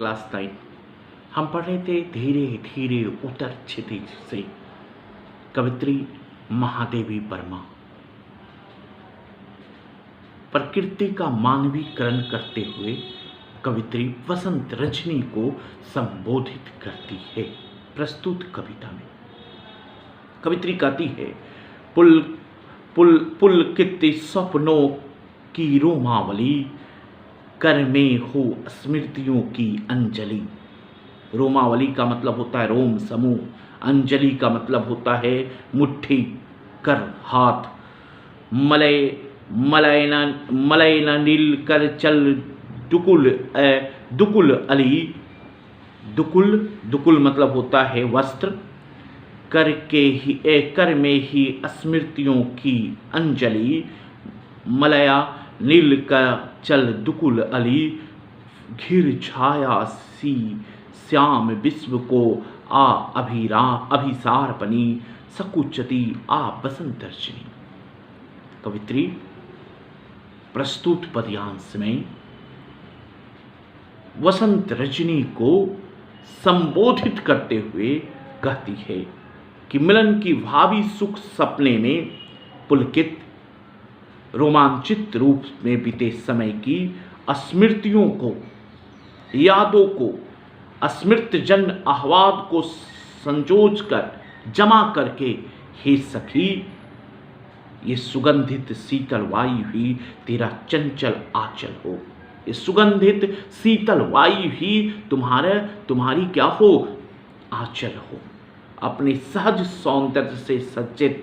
Class 9 हम पढ़ रहे थे धीरे धीरे उतर क्षितिज से। कवित्री महादेवी वर्मा प्रकृति का मानवीकरण करते हुए कवित्री वसंत रजनी को संबोधित करती है। प्रस्तुत कविता में कवित्री कहती है, पुल पुल पुलकित स्वप्नों की रोमावली, कर में हो स्मृतियों की अंजलि। रोमावली का मतलब होता है रोम समूह, अंजलि का मतलब होता है मुट्ठी, कर, हाथ। मलय मलय नील कर चल दुकुल अली। दुकुल मतलब होता है वस्त्र। कर में ही स्मृतियों की अंजलि, मलया नील का चल दुकुल अली। घिर छाया सी श्याम विश्व को आ अभिसार बनी, सकुचती आ बसंत रजनी। कवित्री प्रस्तुत पद्यांश में वसंत रजनी को संबोधित करते हुए कहती है कि मिलन की भावी सुख सपने में पुलकित रोमांचित रूप में बीते समय की स्मृतियों को, यादों को, स्मृत जन आह्लाद को संजोज कर जमा करके, हे सखी ये सुगंधित शीतल वायु ही तेरा चंचल आंचल हो। ये सुगंधित शीतल वायु ही तुम्हारी क्या हो, आंचल हो। अपने सहज सौंदर्य से सज्जित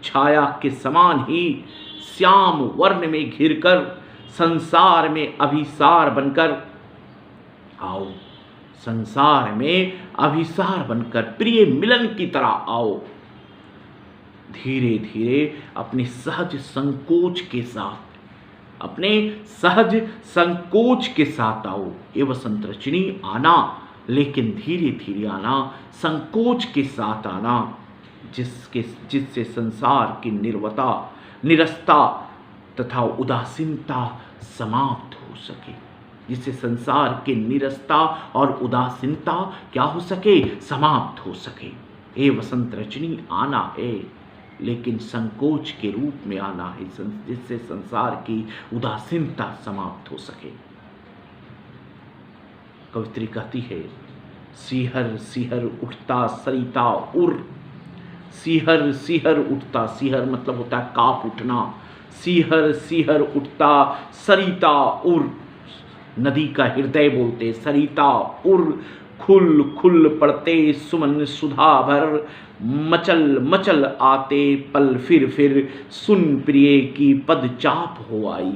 छाया के समान ही श्याम वर्ण में घिरकर, संसार में अभिसार बनकर आओ। संसार में अभिसार बनकर प्रिय मिलन की तरह आओ। धीरे धीरे अपने सहज संकोच के साथ आओ। ये वसंत रजनी आना, लेकिन धीरे धीरे आना, संकोच के साथ आना, जिससे संसार की निरस्ता तथा उदासीनता समाप्त हो सके। जिससे संसार की निरस्ता और उदासीनता क्या हो सके, समाप्त हो सके। ये वसंत रजनी आना है, लेकिन संकोच के रूप में आना है, जिससे संसार की उदासीनता समाप्त हो सके। कवित्री कहती है, सिहर सिहर उठता सरिता उर। सिहर सिहर उठता, सिहर मतलब होता है कांप उठना। सिहर सिहर उठता सरिता उर, नदी का हृदय बोलते सरिता उर। खुल खुल पड़ते सुमन सुधा भर, मचल मचल आते पल फिर सुन प्रिय की पद चाप हो आई।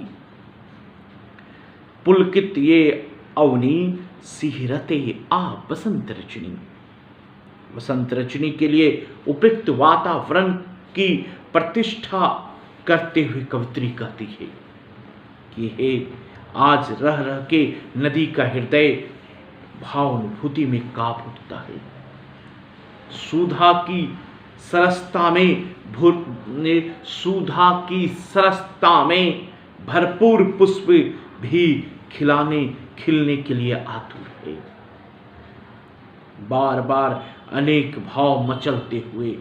पुलकित ये अवनी सिहरते आ बसंत रजनी। वसंत रजनी के लिए उपयुक्त वातावरण की प्रतिष्ठा करते हुए कवित्री कहती है कि हे आज रह रह के नदी का हृदय भावानुभूति में कांप उठता है। सुधा की सरसता में भरपूर पुष्प भी खिलने के लिए आतुर है। बार बार अनेक भाव मचलते हुए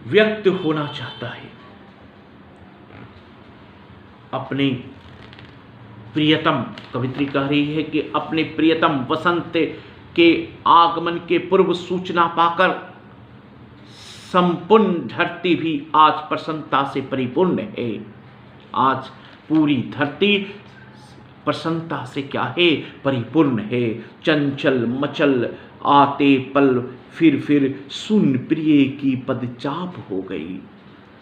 व्यक्त होना चाहता है। अपने प्रियतम, कवित्री कह रही है कि अपने प्रियतम वसंत के आगमन के पूर्व सूचना पाकर संपूर्ण धरती भी आज प्रसन्नता से परिपूर्ण है। आज पूरी धरती प्रसन्नता से क्या है, परिपूर्ण है। चंचल मचल आते पल फिर सुन प्रिय की पदचाप हो गई।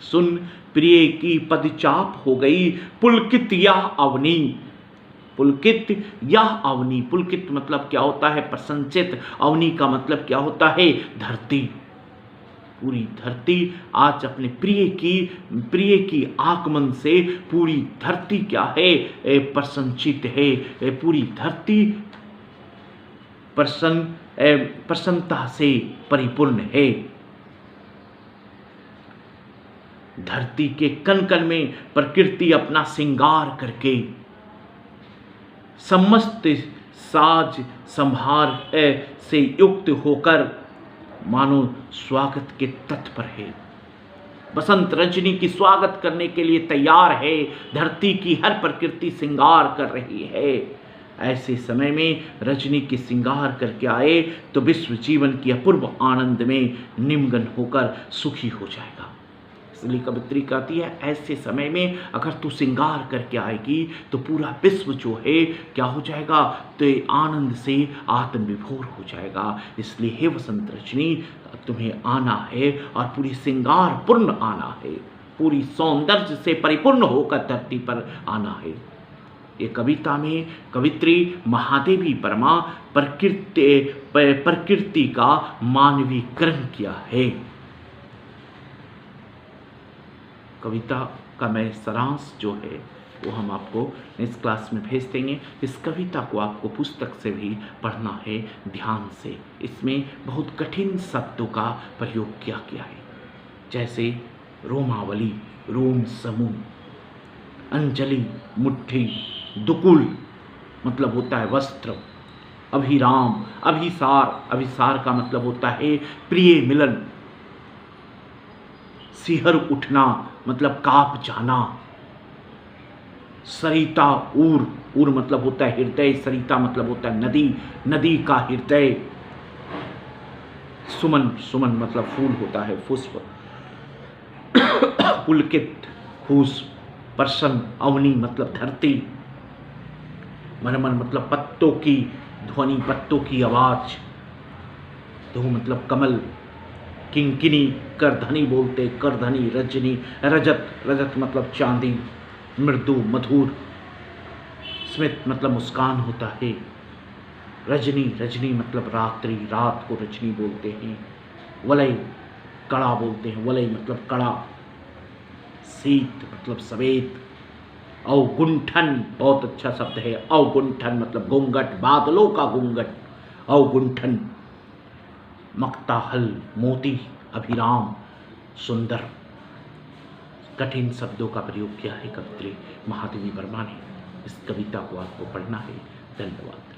सुन प्रिय की पदचाप हो गई। पुलकित यह अवनी, पुलकित यह अवनी। पुलकित मतलब क्या होता है, प्रसन्नचित। अवनी का मतलब क्या होता है, धरती। पूरी धरती आज अपने प्रिय की आगमन से पूरी धरती क्या है, प्रसन्नचित है। पूरी धरती प्रसन्नता से परिपूर्ण है। धरती के कण कण में प्रकृति अपना श्रृंगार करके समस्त साज संभार से युक्त होकर मानो स्वागत के तत्पर है। बसंत रजनी की स्वागत करने के लिए तैयार है। धरती की हर प्रकृति श्रृंगार कर रही है। ऐसे समय में रजनी के श्रृंगार करके आए तो विश्व जीवन की अपूर्व आनंद में निमग्न होकर सुखी हो जाएगा। इसलिए कवित्री कहती है, ऐसे समय में अगर तू श्रृंगार करके आएगी तो पूरा विश्व जो है क्या हो जाएगा, तो आनंद से आत्मविभोर हो जाएगा। इसलिए हे वसंत रजनी, तुम्हें आना है और पूरी श्रृंगार पूर्ण आना है, पूरी सौंदर्य से परिपूर्ण होकर धरती पर आना है। ये कविता में कवित्री महादेवी परमा प्रकृति का मानवीकरण किया है। कविता का मैं सारांश जो है वो हम आपको नेक्स्ट क्लास में भेज देंगे। इस कविता को आपको पुस्तक से भी पढ़ना है ध्यान से। इसमें बहुत कठिन शब्दों का प्रयोग किया गया है, जैसे रोमावली, रोम समूह, अंजलि, मुट्ठी, दुकुल मतलब होता है वस्त्र, अभिराम, अभिसार, अभिसार का मतलब होता है प्रिय मिलन, सिहर उठना मतलब कांप जाना, सरिता, ऊर, ऊर मतलब होता है हृदय, सरिता मतलब होता है नदी, नदी का हृदय, सुमन, सुमन मतलब फूल होता है, पुष्प, पुलकित, फूस, प्रसन्न, अवनी मतलब धरती, मनमन मतलब पत्तों की ध्वनि, पत्तों की आवाज, धू मतलब कमल, किंकिनी, करधनी बोलते, करधनी, रजनी, रजत, रजत मतलब चांदी, मृदु, मधुर, स्मित मतलब मुस्कान होता है, रजनी, रजनी मतलब रात्रि, रात को रजनी बोलते हैं, वलय, कड़ा बोलते हैं, वलय मतलब कड़ा, शीत मतलब सवेत, अवगुंठन बहुत अच्छा शब्द है, अवगुंठन मतलब घूंघट, बादलों का घूंघट, अवगुंठन, मक्ताहल, मोती, अभिराम, सुंदर। कठिन शब्दों का प्रयोग किया है कवित्री महादेवी वर्मा ने। इस कविता को आपको पढ़ना है। धन्यवाद।